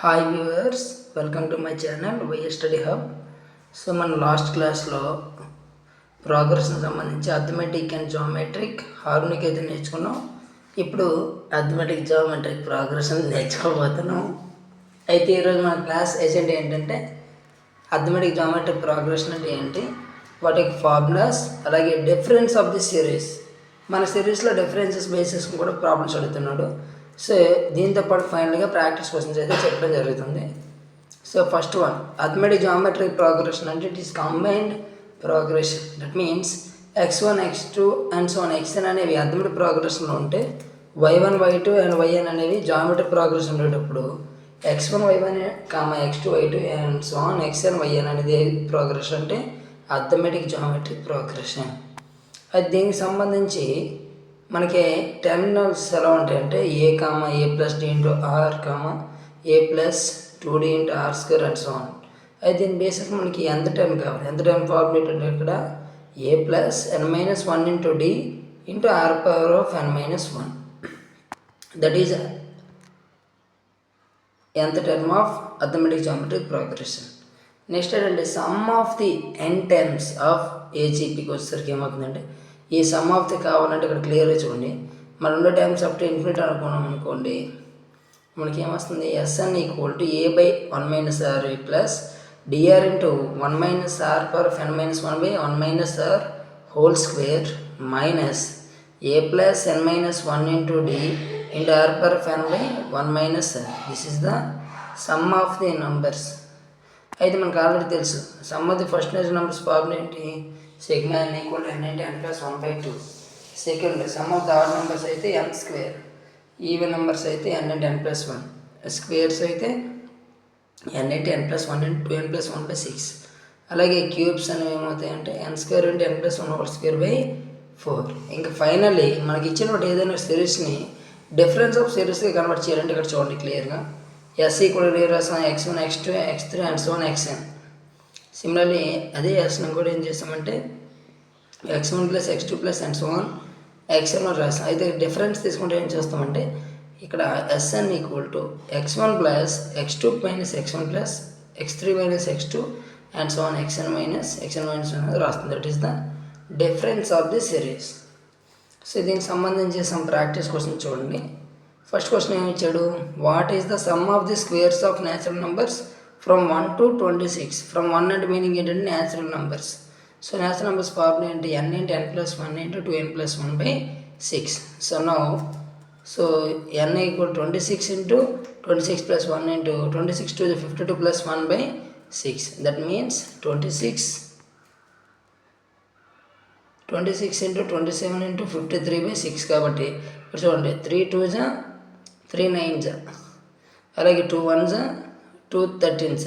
Hi viewers, welcome to my channel YS study hub. So మనం last క్లాస్లో ప్రోగ్రెస్ని సంబంధించి arithmetic and geometric harmonic అయితే నేర్చుకున్నాం. ఇప్పుడు అథమెటిక్ జామెట్రిక్ ప్రోగ్రెస్ని నేర్చుకోబోతున్నాం. అయితే ఈరోజు మన క్లాస్ ఎజెండా ఏంటంటే అథమెటిక్ జామెట్రిక్ ప్రోగ్రెషన్ అంటే ఏంటి, వాటి ఫార్ములాస్, అలాగే డిఫరెన్స్ ఆఫ్ ది సిరీస్. మన సిరీస్లో డిఫరెన్సెస్ బేసిస్ కూడా ప్రాబ్లమ్స్ అడుగుతున్నాడు. సో దీంతో పాటు ఫైనల్గా ప్రాక్టీస్ క్వశ్చన్స్ అయితే చెప్పడం జరుగుతుంది. So first one, arithmetic geometric progression అంటే it is combined progression. That means x1 x2 and so on xn అనేవి అథమెటిక్ ప్రోగ్రెషన్లో ఉంటే y1 y2 అండ్ yn అనేవి జామెట్రిక్ ప్రోగ్రెషన్ ఉండేటప్పుడు x1 y1 x2 y2 and so on xn yn అనేది progression అంటే arithmetic geometric progression. అది దీనికి సంబంధించి మనకి టెర్మినల్స్ ఎలా ఉంటాయంటే A plus D into R A plus 2d into R square and so on. అయితే దీని బేసిస్ మనకి ఎంత టైం కావాలి, ఎంత టైం ఫార్ములేట్ అంటే ఇక్కడ A plus n-1 into D into R power of n-1. That is ఎంత term of arithmetic geometric progression. Next ఏంటంటే sum of the N terms of ఏజీపీకి వచ్చేసరికి ఏమవుతుందంటే ఈ సమ్ ఆఫ్ ది కావాలంటే ఇక్కడ క్లియర్గా చూడండి. మన 2 టైమ్స్ అప్ టు ఇన్ఫినిట్ అనుకున్నాం అనుకోండి, మనకి ఏమొస్తుంది S N equal to A by 1 - R plus D R into 1 - R power n-1 by 1 - R whole square minus A plus n-1 into D into R power n by 1 - R. This is the sum of the numbers. అయితే మనకు already తెలుసు sum of the first nature numbers formula ఏంటి, sigma n equal to n into n plus 1/2. Second some of the odd numbers అయితే n square, even numbers అయితే n into n plus 1, squares అయితే n into n plus 1 into 2n plus 1/6. అలాగే cubes అనేవి ఏమవుతాయంటే n square into n plus 1 whole square by 4. ఇంకా finally మనకి ఇచ్చినప్పుడు ఏదైనా సిరీస్ని difference of సిరీస్గా convert చేయాలంటే ఇక్కడ చూడండి క్లియర్గా ఎస్ ఈక్వల్ టు రాసాం x1 x2 x3 and so on xn. Similarly అదే ఎస్ని కూడా ఏం చేస్తామంటే x1 plus x2 plus and so on xn రాస్తాం. అయితే డిఫరెన్స్ తీసుకుంటే ఏం చేస్తామంటే ఇక్కడ S N equal to x1 plus x2 minus x1 plus x3 minus x2 and so on xn minus అనేది రాస్తుంది. That is the difference of the series. So దీనికి సంబంధించి సమ్ ప్రాక్టీస్ క్వశ్చన్ చూడండి. ఫస్ట్ క్వశ్చన్ ఏమి ఇచ్చాడు, what is the sum of the squares of natural numbers from 1 to 26. From 1 అంటే meaning ఏంటంటే natural numbers. So natural numbers formula ఏంటి, n into n plus 1 into 2n plus 1/6. So now so n equal 26 into 26 plus 1 into 26 to the 52 plus 1/6. That means 26 into 27 into 53/6. కాబట్టి ఇప్పుడు చూడండి 3 2s 3 9s, అలాగే 2 1s 2 13s.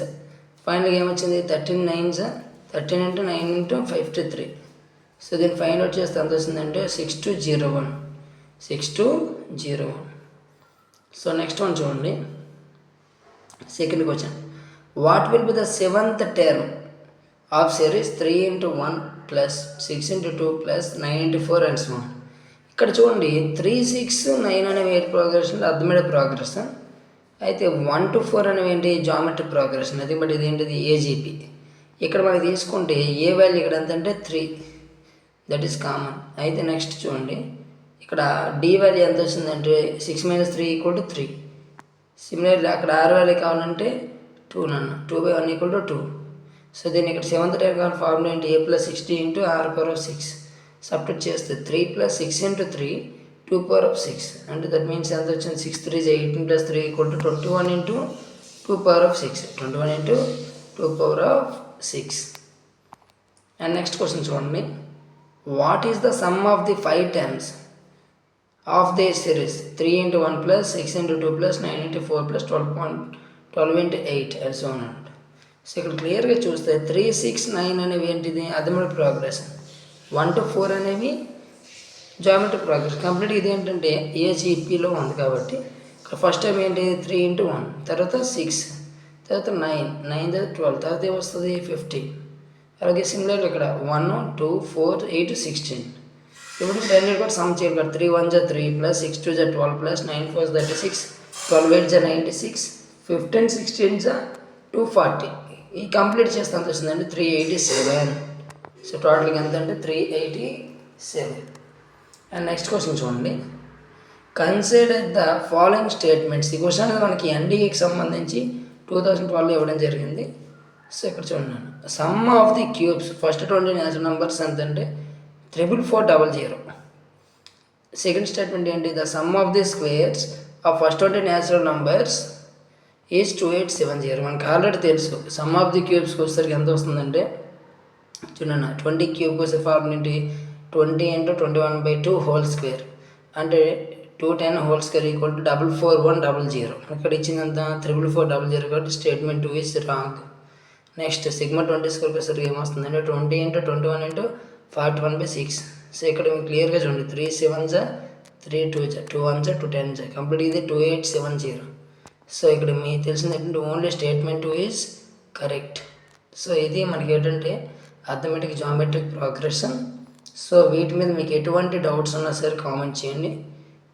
ఫైనల్గా ఏమొచ్చింది 13 9s 13 into 9 into 53. So దీన్ని find out చేస్తే ఎంత వస్తుందంటే 6201. సో నెక్స్ట్ వన్ చూడండి, second question, what will be the 7th term of series 3 into 1 plus 6 into 2 plus 9 into 4 and so on. ఇక్కడ చూడండి 3 6 9 అనేవి ఏ ప్రోగ్రెషన్, అథమెటిక్ ప్రోగ్రెషన్. అయితే 1 to 4 అనేవి ఏంటి జామెట్రిక్ ప్రోగ్రెషన్. అది బట్ ఇది ఏంటిది ఏజీపీ. ఇక్కడ మనకి తీసుకుంటే ఏ వాల్యూ ఇక్కడ ఎంత అంటే 3, దట్ ఈస్ కామన్. అయితే నెక్స్ట్ చూడండి ఇక్కడ డి వాల్యూ ఎంత వచ్చిందంటే 6 - 3 = 3. సిమిలర్లీ అక్కడ ఆర్ వాల్యూ కావాలంటే 2 2/1 = 2. సో దీన్ని ఇక్కడ 7th టైం కావాలి ఫార్ములా ఏంటి, A plus 60 into R power of 6. Subtract చేస్తే 3 + 6 ఇంటూ 3 2 పవర్ ఆఫ్ 6. అంటే దట్ మీన్స్ ఎంత వచ్చింది 6 3 18 + 3 = 21 into 2 power of 6. 21 into 2 power of 6. And next question చూడండి, what is the sum of the 5 terms of the series 3 into 1 plus 6 into 2 plus 9 into 4 plus 12 into 8 and so on. So ఇక్కడ క్లియర్గా చూస్తే 3 6 9 అనేవి ఏంటిది arithmetic progression, 1 to 4 అనేవి geometric progression. కంప్లీట్గా ఇది ఏంటంటే ఏజీపీలో ఉంది కాబట్టి ఇక్కడ ఫస్ట్ టైం ఏంటి 3 ఇంటూ 1, తర్వాత 6, తర్వాత 9 తర్వాత 12, తర్వాత ఏమొస్తుంది 50. అలాగే సిమిలర్ ఇక్కడ 1 2 4 8 16. ఇప్పుడు రెండింటి కూడా సమ్ చేయాలి కదా, 3 1s 3 plus 6 2s 12 plus 9 4s 36 12 8s 96 15 16 240. ఈ కంప్లీట్ చేస్తే ఎంత వస్తుందండి 387. సో టోటల్గా ఎంత అంటే 387. అండ్ నెక్స్ట్ క్వశ్చన్ చూడండి, కన్సిడర్ ద ఫాలోయింగ్ స్టేట్మెంట్స్. ఈ క్వశ్చన్ అనేది మనకి ఎన్డీఏకి సంబంధించి 2012 ఇవ్వడం జరిగింది. సో ఇక్కడ చూడండి, some of the cubes first 20 natural numbers ఎంత అంటే 44400. సెకండ్ స్టేట్మెంట్ ఏంటి, the sum of the squares of first 20 natural numbers is 2870. మనకు ఆల్రెడీ తెలుసు సమ్ ఆఫ్ ది క్యూబ్స్కి వచ్చేసరికి ఎంత వస్తుందంటే చూడండి, 20 క్యూబ్కి వచ్చే ఫార్ములా ఏంటి, 20 × 21/2 హోల్ స్క్వేర్ అంటే 210 హోల్ స్క్వేర్ ఈక్వల్ టు 44100. ఇక్కడ ఇచ్చిందంత 44400 కాబట్టి statement 2 is wrong. Next sigma 20 స్క్వేర్కి వచ్చేసరికి ఏమొస్తుందంటే 20 × 21 × 41/6. సో ఇక్కడ మీకు క్లియర్గా చూడండి, 3 7s 3 2s 2 1s 2 10s complete ఇది 2870. సో ఇక్కడ మీకు తెలిసింది ఏంటంటే only statement 2 is correct. So ఇది మనకి ఏంటంటే అర్థమెటిక్ జామెట్రిక్ ప్రోగ్రెషన్. సో వీటి మీద మీకు ఎటువంటి డౌట్స్ ఉన్నా సరే కామెంట్ చేయండి.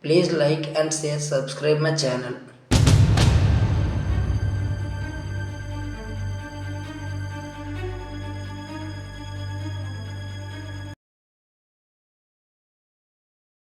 Please like and share, subscribe my channel.